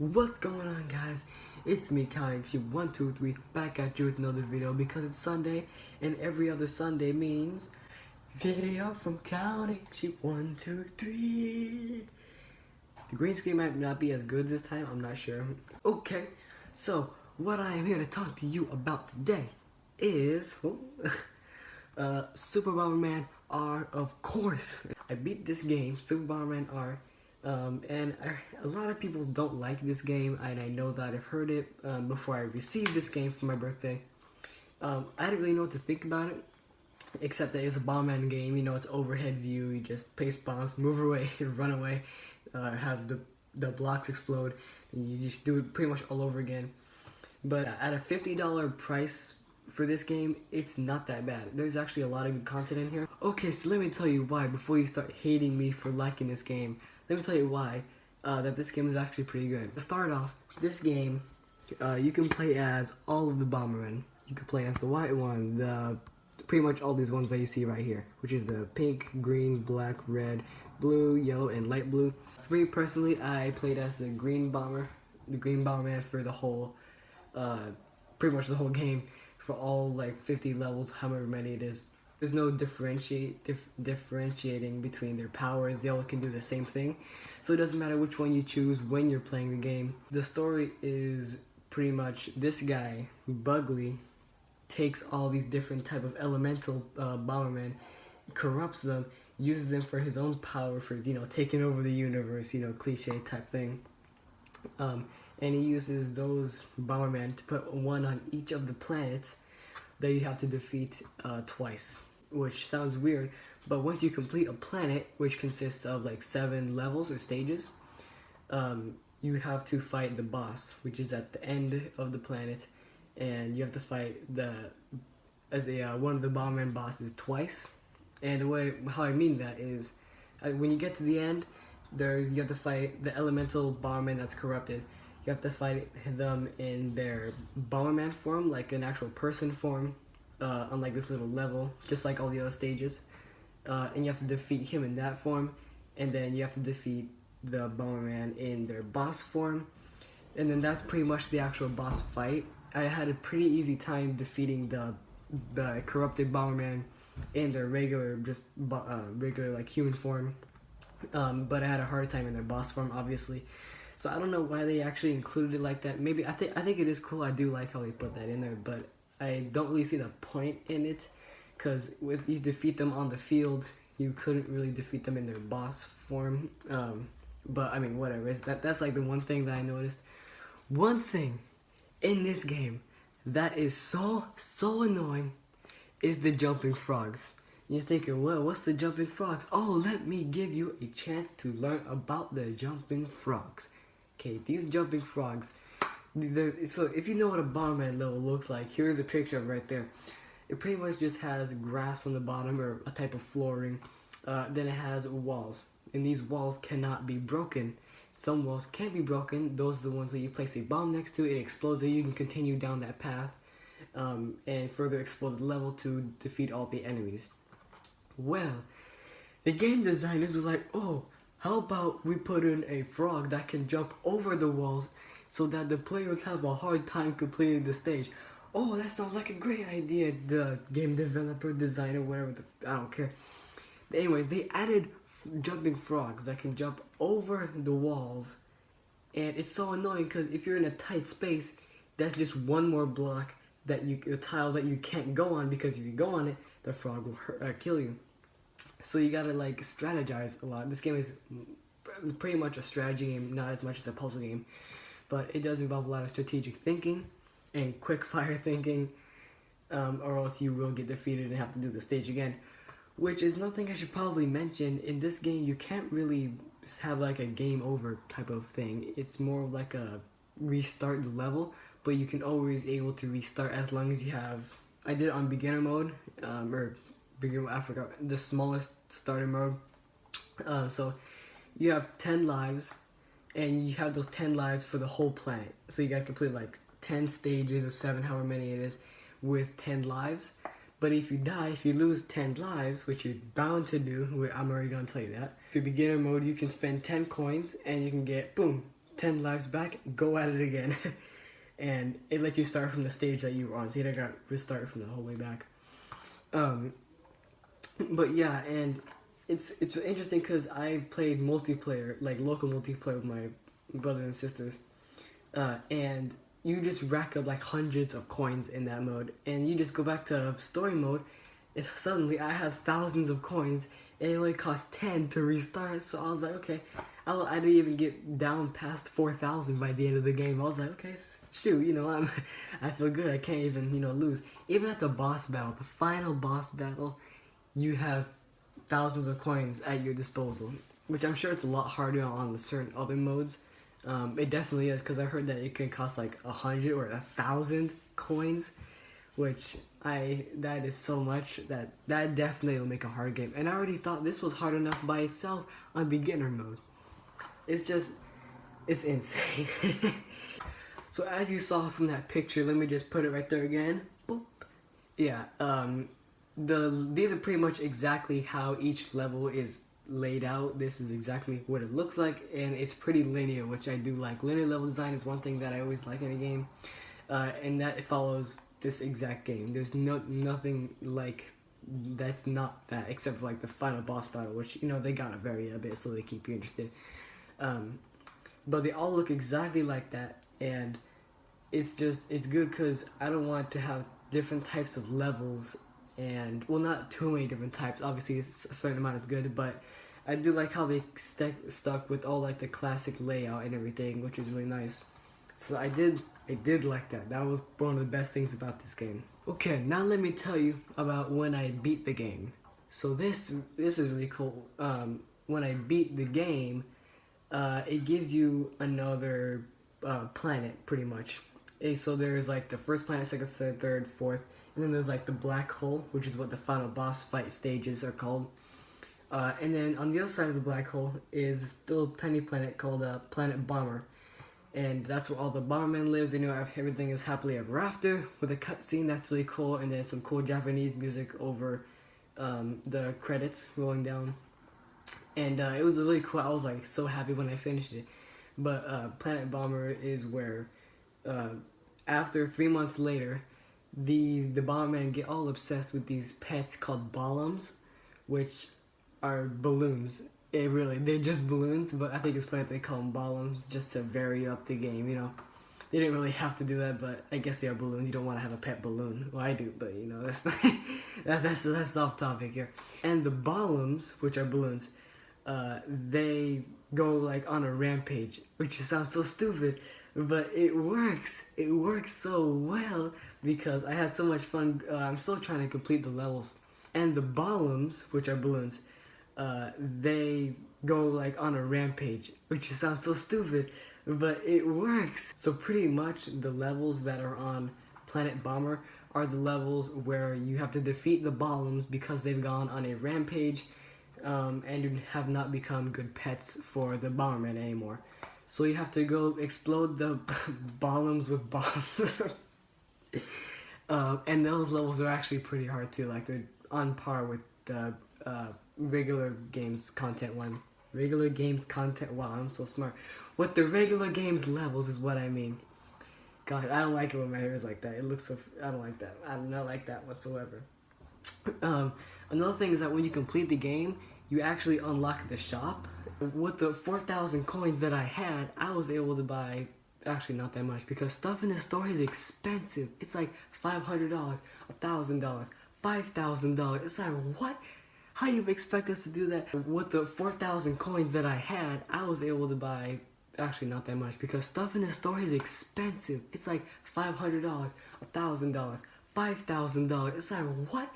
What's going on, guys? It's me, Counting Sheep 123, back at you with another video because it's Sunday, and every other Sunday means video from Counting Sheep 123. The green screen might not be as good this time, I'm not sure. Okay, so what I am here to talk to you about today is SuperBomberman R, of course. I beat this game, SuperBomberman R. A lot of people don't like this game, and I know that. I've heard it before I received this game for my birthday. I didn't really know what to think about it, except that it's a Bomberman game. You know, it's overhead view. You just place bombs, move away, run away, have the blocks explode, and you just do it pretty much all over again. But at a $50 price for this game, it's not that bad. There's actually a lot of good content in here. Okay, so let me tell you why before you start hating me for liking this game. Let me tell you why that this game is actually pretty good. To start off, this game, you can play as all of the Bombermen. You can play as the white one, pretty much all these ones that you see right here, which is the pink, green, black, red, blue, yellow, and light blue. For me personally, I played as the green Bomberman for the whole, pretty much the whole game, for all like 50 levels, however many it is. There's no differentiating between their powers. They all can do the same thing. So it doesn't matter which one you choose when you're playing the game. The story is pretty much this guy, Bugley, takes all these different type of elemental Bombermen, corrupts them, uses them for his own power, for, you know, taking over the universe, you know, cliche type thing. And he uses those Bombermen to put one on each of the planets that you have to defeat twice. Which sounds weird, but once you complete a planet, which consists of like 7 levels or stages, you have to fight the boss, which is at the end of the planet, and you have to fight one of the Bomberman bosses twice. And how I mean that is, when you get to the end, you have to fight the elemental Bomberman that's corrupted. You have to fight them in their Bomberman form, like an actual person form. On like this little level, just like all the other stages, and you have to defeat him in that form, and then you have to defeat the Bomberman in their boss form, and then that's pretty much the actual boss fight. I had a pretty easy time defeating the corrupted Bomberman in their regular like human form, but I had a hard time in their boss form, obviously. So I don't know why they actually included it like that. Maybe I think it is cool. I do like how they put that in there, but I don't really see the point in it, because if you defeat them on the field, you couldn't really defeat them in their boss form. But I mean, whatever. That's like the one thing that I noticed. One thing in this game that is so annoying is the jumping frogs. You're thinking, well, what's the jumping frogs? Oh, let me give you a chance to learn about the jumping frogs. Okay, these jumping frogs. So if you know what a Bomberman level looks like, here's a picture of it right there. It pretty much just has grass on the bottom, or a type of flooring. Then it has walls, and these walls cannot be broken. Some walls can't be broken. Those are the ones that you place a bomb next to, it explodes, and you can continue down that path and further explode the level to defeat all the enemies. Well, the game designers were like, oh, how about we put in a frog that can jump over the walls, so that the players have a hard time completing the stage. Oh, that sounds like a great idea, the game developer, designer, whatever, I don't care. But anyways, they added jumping frogs that can jump over the walls, and it's so annoying because if you're in a tight space, that's just one more block a tile that you can't go on, because if you go on it, the frog will kill you. So you gotta like strategize a lot. This game is pretty much a strategy game, not as much as a puzzle game. But it does involve a lot of strategic thinking and quick fire thinking, or else you will get defeated and have to do the stage again. Which is nothing I should probably mention. In this game, you can't really have like a game over type of thing. It's more of like a restart the level, but you can always able to restart as long as you have. I did it on beginner mode, I forgot the smallest starter mode. So you have 10 lives. And you have those 10 lives for the whole planet. So you gotta complete like 10 stages or 7, however many it is, with 10 lives. But if you die, if you lose 10 lives, which you're bound to do, I'm already gonna tell you that. If you're beginner mode, you can spend 10 coins and you can get, boom, 10 lives back, go at it again. And it lets you start from the stage that you were on, so you don't got restart from the whole way back. But yeah, and it's interesting because I played multiplayer, like local multiplayer with my brothers and sisters, and you just rack up like hundreds of coins in that mode, and you just go back to story mode, and suddenly I had thousands of coins, and it only cost 10 to restart. So I was like, okay, I didn't even get down past 4,000 by the end of the game. I was like, okay, shoot, I feel good. I can't even lose. Even at the boss battle, the final boss battle, you have thousands of coins at your disposal, which I'm sure it's a lot harder on the certain other modes. It definitely is, because I heard that it can cost like 100 or 1,000 coins, which that is so much that definitely will make a hard game. And I already thought this was hard enough by itself on beginner mode. It's insane. So as you saw from that picture, let me just put it right there again. Boop. Yeah. These are pretty much exactly how each level is laid out. This is exactly what it looks like, and it's pretty linear, which I do like. Linear level design is one thing that I always like in a game, and that it follows this exact game. There's nothing like that's not that, except for like the final boss battle, which they gotta vary a bit so they keep you interested. But they all look exactly like that, and it's good because I don't want to have different types of levels, and well, not too many different types. Obviously a certain amount is good, but I do like how they stuck with all like the classic layout and everything, which is really nice. So I did like that. That was one of the best things about this game. Okay, now let me tell you about when I beat the game. So this is really cool. When I beat the game, it gives you another planet, pretty much. So there's like the first planet, second, third, fourth, and then there's like the black hole, which is what the final boss fight stages are called. And then on the other side of the black hole is still a tiny planet called Planet Bomber. And that's where all the Bomberman lives, and everything is happily ever after, with a cutscene that's really cool, and then some cool Japanese music over the credits rolling down. And it was really cool. I was like so happy when I finished it. But Planet Bomber is where, after 3 months later, the Bombermen get all obsessed with these pets called Bombs, which are balloons. They're just balloons, but I think it's funny that they call them Bombs just to vary up the game, They didn't really have to do that, but I guess they are balloons. You don't want to have a pet balloon. Well, I do, but that's not, that's off topic here. And the Bombs, which are balloons, they go like on a rampage, which sounds so stupid, but it works. It works so well because I had so much fun. I'm still trying to complete the levels. And the Bombs, which are balloons, they go like on a rampage, which sounds so stupid, but it works. So pretty much the levels that are on Planet Bomber are the levels where you have to defeat the Bombs because they've gone on a rampage, and you have not become good pets for the Bomberman anymore. So you have to go explode the Bombs with bombs. And those levels are actually pretty hard too. Like they're on par with the regular games content one. Regular games content. Wow, I'm so smart. With the regular games levels is what I mean. God, I don't like it when my hair is like that. It looks so. I don't like that. I do not like that whatsoever. Another thing is that when you complete the game, you actually unlock the shop. With the 4,000 coins that I had, I was able to buy, actually not that much, because stuff in the store is expensive. It's like $500, $1,000, $5,000. It's like, what? How you expect us to do that? With the 4,000 coins that I had, I was able to buy, actually not that much, because stuff in the store is expensive. It's like $500, $1,000, $5,000. It's like, what?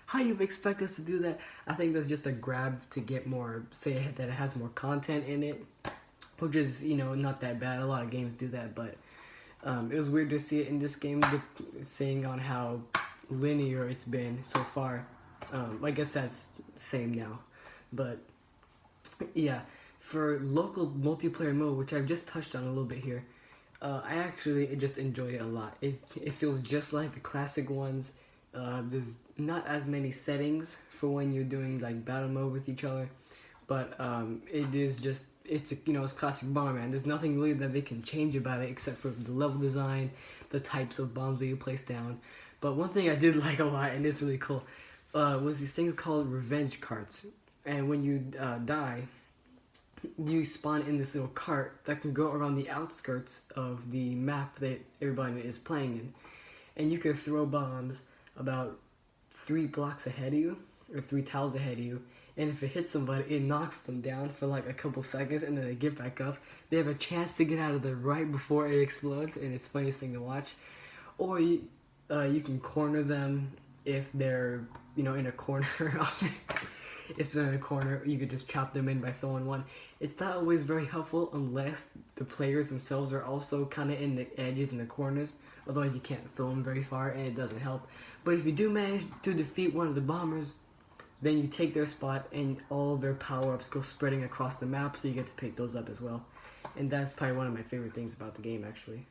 How you expect us to do that? I think that's just a grab to get more, say that it has more content in it, which is, not that bad. A lot of games do that, but it was weird to see it in this game, saying on how linear it's been so far. I guess that's the same now, but yeah, for local multiplayer mode, which I've just touched on a little bit here, I actually just enjoy it a lot. It feels just like the classic ones. There's not as many settings for when you're doing like battle mode with each other, but it it's it's classic Bomberman. There's nothing really that they can change about it except for the level design, the types of bombs that you place down. But one thing I did like a lot, and it's really cool, was these things called revenge carts. And when you die, you spawn in this little cart that can go around the outskirts of the map that everybody is playing in. And you can throw bombs about 3 blocks ahead of you, or 3 tiles ahead of you, and if it hits somebody, it knocks them down for like a couple seconds, and then they get back up. They have a chance to get out of there right before it explodes, and it's the funniest thing to watch. Or you can corner them if they're in a corner. If they're in a corner, you could just chop them in by throwing one. It's not always very helpful unless the players themselves are also kind of in the edges and the corners. Otherwise, you can't throw them very far, and it doesn't help. But if you do manage to defeat one of the bombers, then you take their spot, and all their power-ups go spreading across the map, so you get to pick those up as well. And that's probably one of my favorite things about the game, actually.